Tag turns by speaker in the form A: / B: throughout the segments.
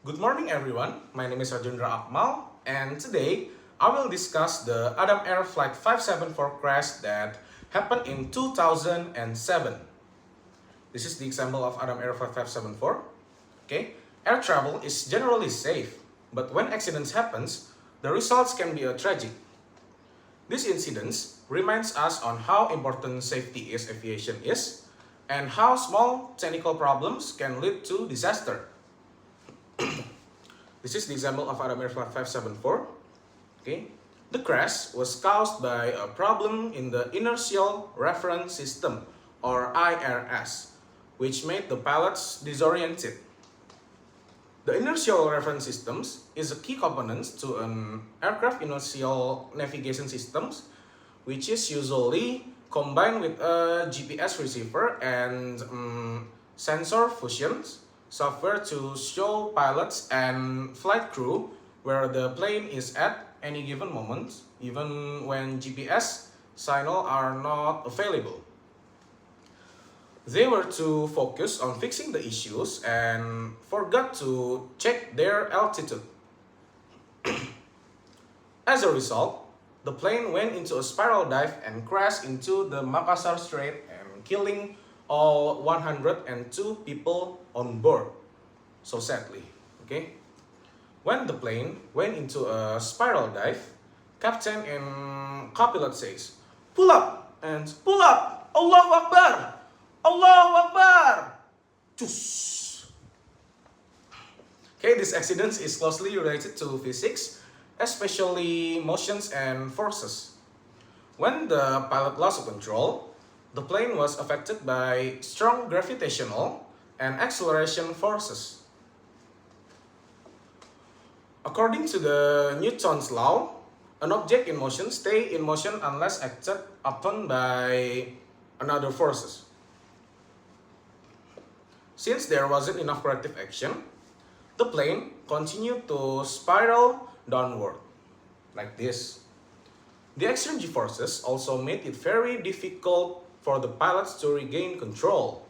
A: Good morning everyone, my name is Rajendra Akmal and today I will discuss the Adam Air Flight 574 crash that happened in 2007. This is the example of Adam Air Flight 574. Okay, air travel is generally safe, but when accidents happens, the results can be tragic. This incident reminds us on how important safety is aviation is and how small technical problems can lead to disaster. This is the example of Adam Air Flight 574. Okay. The crash was caused by a problem in the Inertial Reference System, or IRS, which made the pilots disoriented. The Inertial Reference Systems is a key component to an aircraft inertial navigation systems, which is usually combined with a GPS receiver and sensor fusions software to show pilots and flight crew where the plane is at any given moment, even when GPS signal are not available. They were to focus on fixing the issues and forgot to check their altitude. As a result, the plane went into a spiral dive and crashed into the Makassar Strait and killing all 102 people on board. So sadly, okay? When the plane went into a spiral dive, captain and copilot says, "Pull up and pull up! Allahu Akbar! Allahu Akbar!" Chus. Okay, this accident is closely related to physics, especially motions and forces. When the pilot lost control, the plane was affected by strong gravitational and acceleration forces. According to the Newton's law, an object in motion stays in motion unless acted upon by another forces. Since there wasn't enough corrective action, the plane continued to spiral downward, like this. The extreme G-forces also made it very difficult for the pilots to regain control.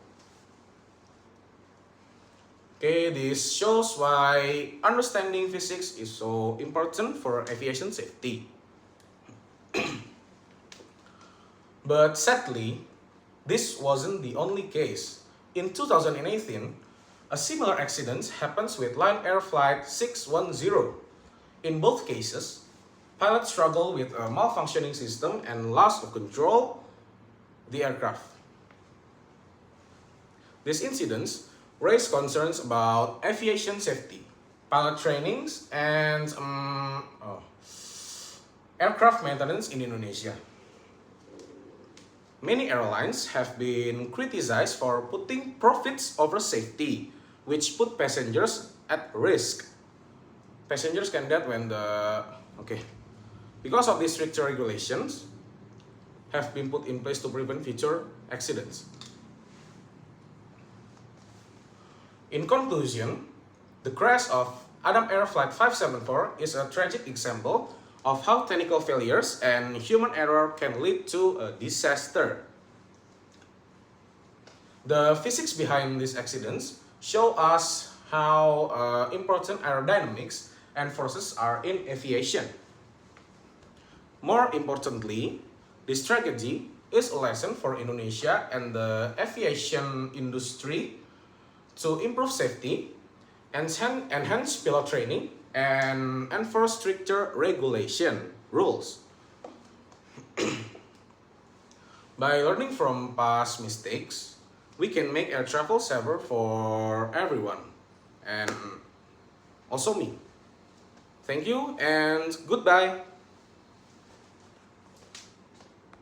A: Okay, this shows why understanding physics is so important for aviation safety. But sadly, this wasn't the only case. In 2018, a similar accident happens with Lion Air Flight 610. In both cases, pilots struggled with a malfunctioning system and loss of control the aircraft. These incidents raise concerns about aviation safety, pilot trainings, and aircraft maintenance in Indonesia. Many airlines have been criticized for putting profits over safety, which put passengers at risk. Passengers can die when because of these stricter regulations have been put in place to prevent future accidents. In conclusion, the crash of Adam Air Flight 574 is a tragic example of how technical failures and human error can lead to a disaster. The physics behind these accidents show us how important aerodynamics and forces are in aviation. More importantly, this tragedy is a lesson for Indonesia and the aviation industry to improve safety, enhance pilot training, and enforce stricter regulation rules. By learning from past mistakes, we can make air travel safer for everyone, and also me. Thank you and goodbye.